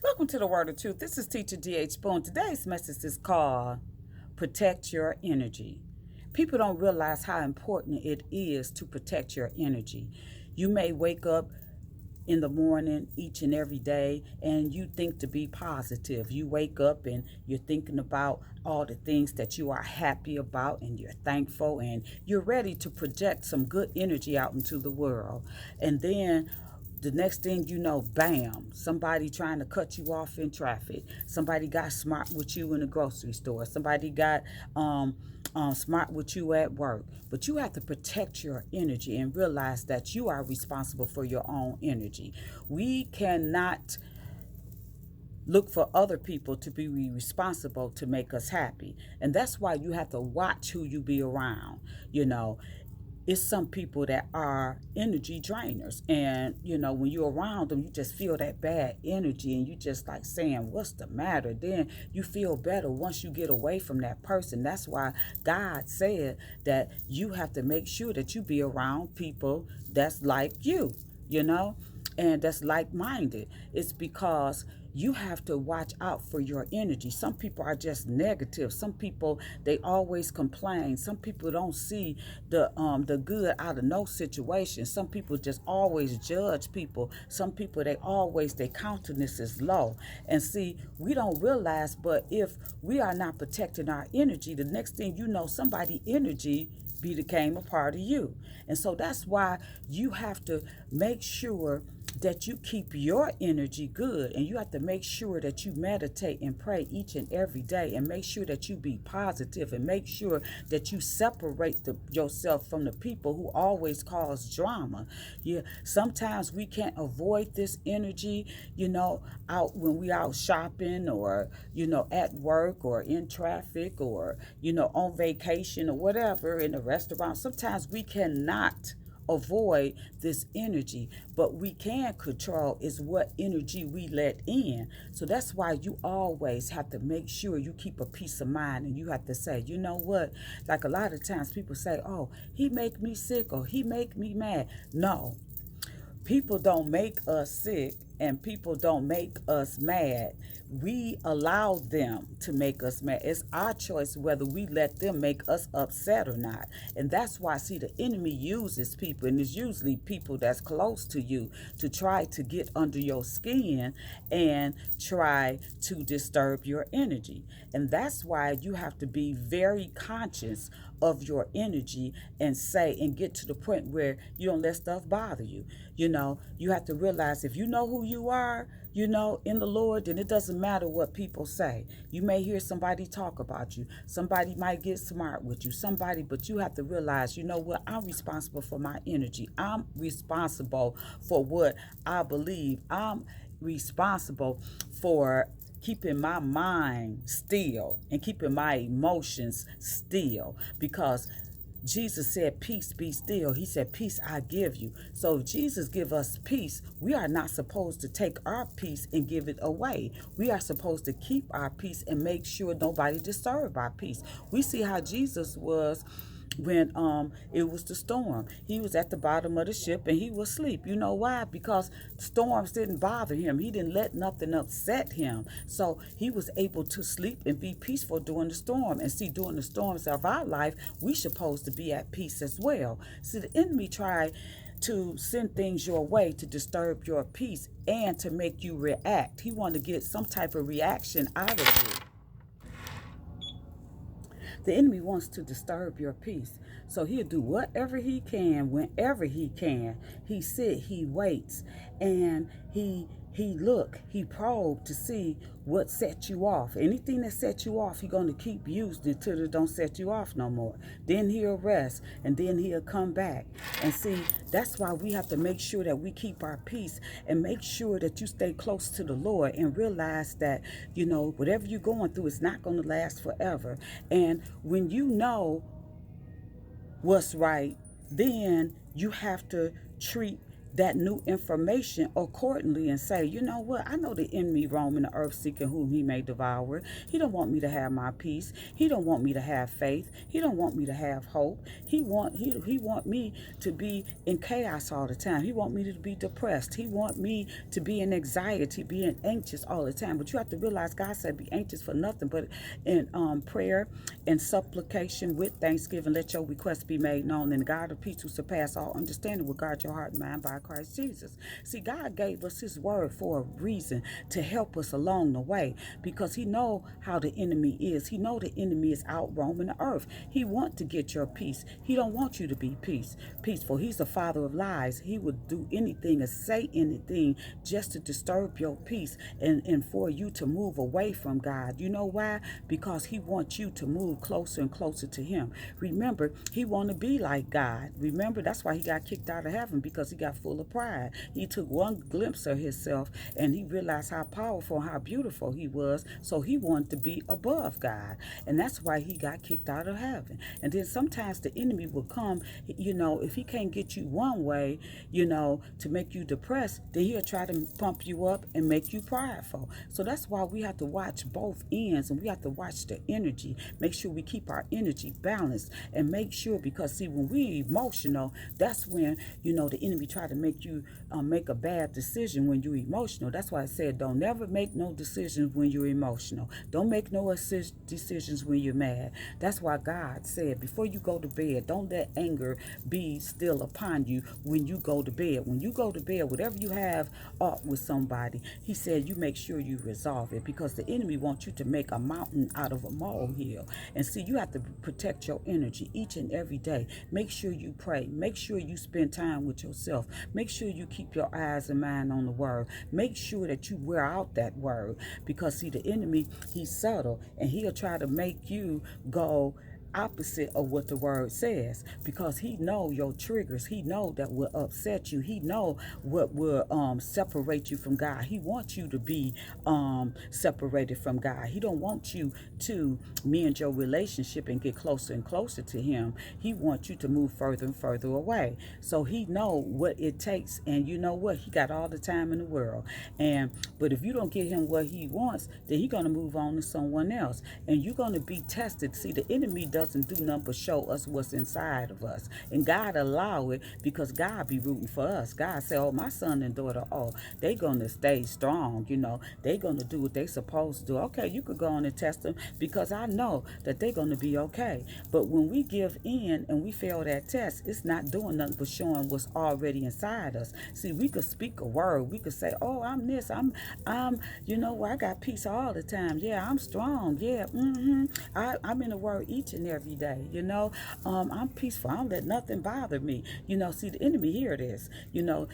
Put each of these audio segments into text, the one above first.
Welcome to the Word of Truth. This is Teacher D.H. Boone. Today's message is called Protect Your Energy. People don't realize how important it is to protect your energy. You may wake up in the morning each and every day and you think to be positive. You wake up and you're thinking about all the things that you are happy about and you're thankful and you're ready to project some good energy out into the world. And then the next thing you know, bam, somebody trying to cut you off in traffic. Somebody got smart with you in the grocery store. Somebody got smart with you at work. But you have to protect your energy and realize that you are responsible for your own energy. We cannot look for other people to be responsible to make us happy. And that's why you have to watch who you be around. You know, it's some people that are energy drainers, and when you're around them you just feel that bad energy and you just like saying, what's the matter? Then you feel better once you get away from that person. That's why God said that you have to make sure that you be around people that's like you, and that's like-minded. It's because you have to watch out for your energy. Some people are just negative. Some people, they always complain. Some people don't see the good out of no situation. Some people just always judge people. Some people, their countenance is low. And see, we don't realize, but if we are not protecting our energy, the next thing you know, somebody energy became a part of you. And so that's why you have to make sure that you keep your energy good, and you have to make sure that you meditate and pray each and every day, and make sure that you be positive, and make sure that you separate yourself from the people who always cause drama. Yeah, sometimes we can't avoid this energy, out when we out shopping, or at work, or in traffic, or on vacation, or whatever, in a restaurant. Sometimes we cannot avoid this energy, but we can control is what energy we let in. So that's why you always have to make sure you keep a peace of mind, and you have to say, you know what, like a lot of times people say, oh, he make me sick, or he make me mad. No, people don't make us sick, and people don't make us mad. We allow them to make us mad. It's our choice whether we let them make us upset or not. And that's why, see, the enemy uses people, and it's usually people that's close to you, to try to get under your skin and try to disturb your energy. And that's why you have to be very conscious of your energy, and say, and get to the point where you don't let stuff bother you. You have to realize, if you know who you are, in the Lord, then it doesn't matter what people say. You may hear somebody talk about you. Somebody might get smart with you. But you have to realize, you know what? I'm responsible for my energy. I'm responsible for what I believe. I'm responsible for keeping my mind still and keeping my emotions still, because Jesus said, peace, be still. He said, peace I give you. So if Jesus give us peace, we are not supposed to take our peace and give it away. We are supposed to keep our peace and make sure nobody disturb our peace. We see how Jesus was when it was the storm. He was at the bottom of the ship and he was asleep. You know why? Because storms didn't bother him. He didn't let nothing upset him. So he was able to sleep and be peaceful during the storm. And see, during the storms of our life, we supposed to be at peace as well. See, the enemy tried to send things your way to disturb your peace and to make you react. He wanted to get some type of reaction out of you. The enemy wants to disturb your peace. So he'll do whatever he can, whenever he can. He sit, he waits, and he probe to see what set you off. Anything that set you off, he's going to keep using it till it don't set you off no more. Then he'll rest, and then he'll come back. And see, that's why we have to make sure that we keep our peace, and make sure that you stay close to the Lord, and realize that, whatever you're going through, it's not going to last forever. And when you know what's right, then you have to treat that new information accordingly and say, you know what, I know the enemy roaming the earth seeking whom he may devour. He don't want me to have my peace. He don't want me to have faith. He don't want me to have hope. He want me to be in chaos all the time. He want me to be depressed. He want me to be in anxiety, being anxious all the time. But you have to realize God said be anxious for nothing but in prayer and supplication with thanksgiving let your requests be made known, and God of peace who surpass all understanding will guard your heart and mind by Christ Jesus. See, God gave us his word for a reason, to help us along the way, because he know how the enemy is. He know the enemy is out roaming the earth. He want to get your peace. He don't want you to be peaceful. He's the father of lies. He would do anything or say anything just to disturb your peace, and for you to move away from God. You know why? Because he wants you to move closer and closer to him. Remember, he want to be like God. Remember, that's why he got kicked out of heaven, because he got full of pride. He took one glimpse of himself and he realized how powerful, how beautiful he was. So he wanted to be above God. And that's why he got kicked out of heaven. And then sometimes the enemy will come, if he can't get you one way, to make you depressed, then he'll try to pump you up and make you prideful. So that's why we have to watch both ends, and we have to watch the energy. Make sure we keep our energy balanced, and make sure, because see, when we're emotional, that's when, the enemy try to make you make a bad decision when you're emotional. That's why I said don't never make no decisions when you're emotional. Don't make no decisions when you're mad. That's why God said before you go to bed, don't let anger be still upon you when you go to bed. When you go to bed, whatever you have up with somebody, he said you make sure you resolve it, because the enemy wants you to make a mountain out of a molehill. And see, you have to protect your energy each and every day. Make sure you pray. Make sure you spend time with yourself. Make sure you keep your eyes and mind on the word. Make sure that you wear out that word, because see, the enemy, he's subtle, and he'll try to make you go opposite of what the word says, because he know your triggers. He know that will upset you. He know what will separate you from God. He wants you to be separated from God. He don't want you to mend your relationship and get closer and closer to him. He wants you to move further and further away. So he know what it takes, and you know what, he got all the time in the world. But if you don't give him what he wants, then he's going to move on to someone else, and you're going to be tested. See, the enemy doesn't do nothing but show us what's inside of us, and God allow it, because God be rooting for us. God say, oh, my son and daughter, oh, they going to stay strong. They going to do what they supposed to do. Okay, you could go on and test them, because I know that they're going to be okay. But when we give in and we fail that test, it's not doing nothing but showing what's already inside us. See, we could speak a word. We could say, oh, I'm this, I got peace all the time. Yeah, I'm strong. Yeah, I'm in the word each and every day. I'm peaceful. I don't let nothing bother me. See, the enemy hear this.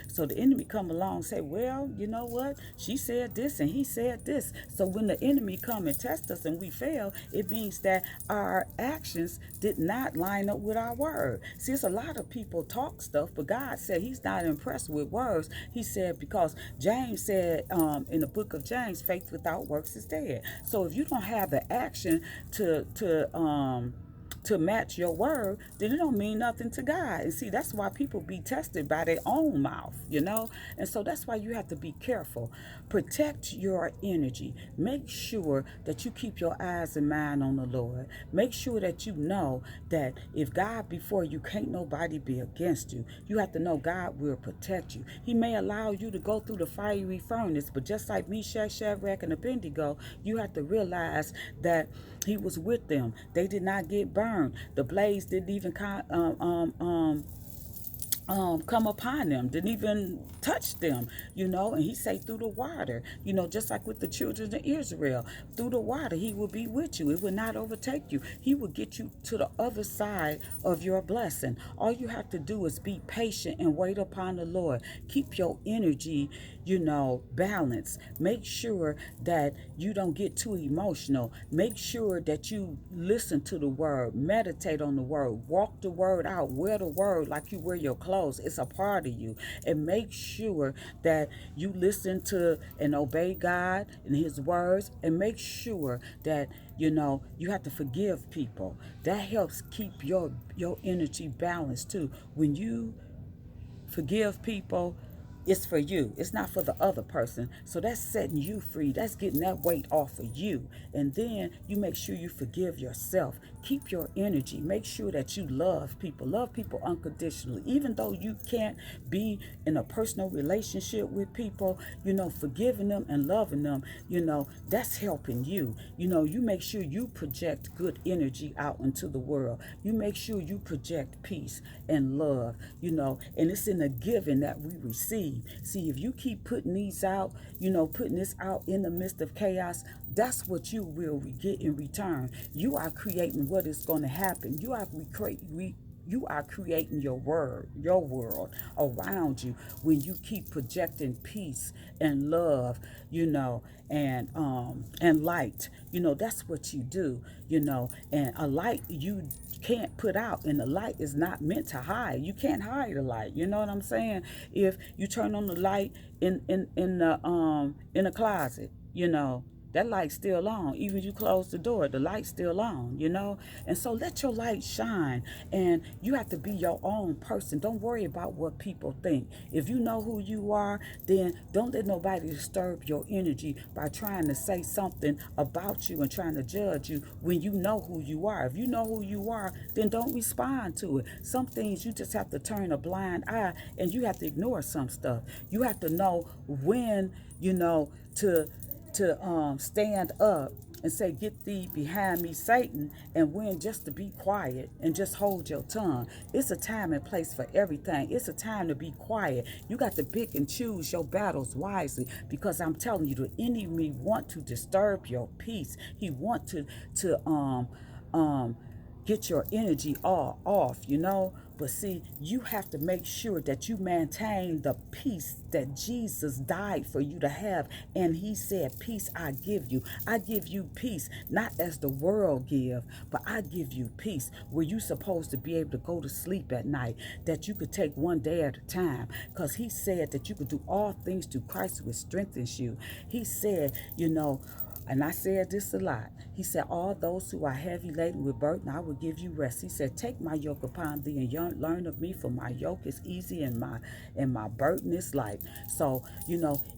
So the enemy come along and say, well, you know what? She said this and he said this. So when the enemy come and test us and we fail, it means that our actions did not line up with our word. See, it's a lot of people talk stuff, but God said he's not impressed with words. He said, because James said in the book of James, faith without works is dead. So if you don't have the action to match your word, then it don't mean nothing to God. And see, that's why people be tested by their own mouth. And so that's why you have to be careful. Protect your energy. Make sure that you keep your eyes and mind on the Lord. Make sure that you know that if God before you, can't nobody be against you. You have to know God will protect you. He may allow you to go through the fiery furnace, but just like Meshach, Shadrach, and Abednego, you have to realize that he was with them. They did not get burned. The blaze didn't even come upon them, didn't even touch them, and he say through the water, just like with the children of Israel, through the water, he will be with you. It will not overtake you. He will get you to the other side of your blessing. All you have to do is be patient and wait upon the Lord. Keep your energy, balanced. Make sure that you don't get too emotional. Make sure that you listen to the word, meditate on the word, walk the word out, wear the word like you wear your clothes. It's a part of you. And make sure that you listen to and obey God and his words, and make sure that you have to forgive people. That helps keep your energy balanced too. When you forgive people, It's for you. It's not for the other person. So that's setting you free. That's getting that weight off of you. And then you make sure you forgive yourself. Keep your energy. Make sure that you love people. Love people unconditionally. Even though you can't be in a personal relationship with people, forgiving them and loving them, that's helping you. You make sure you project good energy out into the world. You make sure you project peace and love, and it's in the giving that we receive. See, if you keep putting these out, putting this out in the midst of chaos, that's what you will get in return. You are creating what is going to happen. You are creating your world around you when you keep projecting peace and love, and light. That's what you do, and a light you can't put out, and the light is not meant to hide. You can't hide a light. You know what I'm saying? If you turn on the light in the closet, that light's still on. Even if you close the door, the light's still on. And so let your light shine. And you have to be your own person. Don't worry about what people think. If you know who you are, then don't let nobody disturb your energy by trying to say something about you and trying to judge you when you know who you are. If you know who you are, then don't respond to it. Some things you just have to turn a blind eye, and you have to ignore some stuff. You have to know when, to stand up and say, "Get thee behind me, Satan," and when just to be quiet and just hold your tongue. It's a time and place for everything. It's a time to be quiet. You got to pick and choose your battles wisely, because I'm telling you, the enemy want to disturb your peace. He want to get your energy all off. But see, you have to make sure that you maintain the peace that Jesus died for you to have. And he said, "Peace I give you. I give you peace, not as the world give, but I give you peace," where you supposed to be able to go to sleep at night, that you could take one day at a time. Because he said that you could do all things through Christ who strengthens you. He said, and I said this a lot. He said, "All those who are heavy laden with burden, I will give you rest." He said, "Take my yoke upon thee and learn of me, for my yoke is easy and my burden is light." So,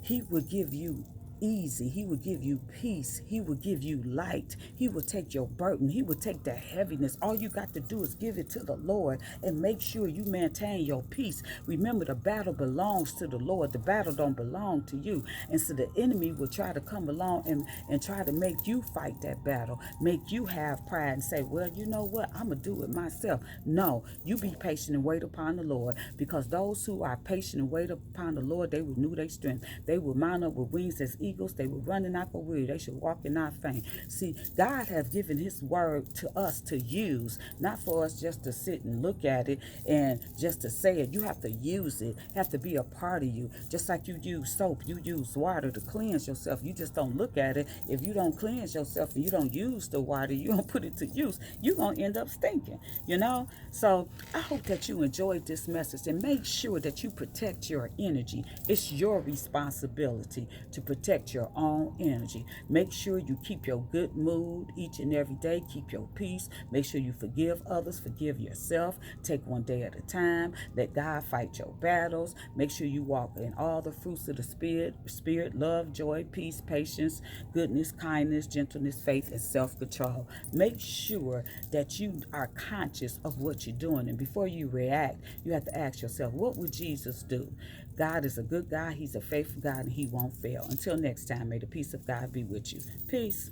he will give you easy. He will give you peace. He will give you light. He will take your burden. He will take the heaviness. All you got to do is give it to the Lord and make sure you maintain your peace. Remember, the battle belongs to the Lord. The battle don't belong to you. And so the enemy will try to come along and try to make you fight that battle, make you have pride and say, "Well, you know what? I'm going to do it myself." No, you be patient and wait upon the Lord, because those who are patient and wait upon the Lord, they will renew their strength. They will mount up with wings as eagles. They will run and not go weary. They should walk and not faint. See, God has given his word to us to use, not for us just to sit and look at it and just to say it. You have to use it. It have to be a part of you. Just like you use soap, you use water to cleanse yourself. You just don't look at it. If you don't cleanse yourself and you don't use the water, you don't put it to use, you're going to end up stinking. So I hope that you enjoyed this message, and make sure that you protect your energy. It's your responsibility to protect your own energy. Make sure you keep your good mood each and every day. Keep your peace. Make sure you forgive others. Forgive yourself. Take one day at a time. Let God fight your battles. Make sure you walk in all the fruits of the spirit, love, joy, peace, patience, goodness, kindness, gentleness, faith, and self-control. Make sure that you are conscious of what you're doing. And before you react, you have to ask yourself, what would Jesus do? God is a good God. He's a faithful God, and he won't fail. Until next time, may the peace of God be with you. Peace.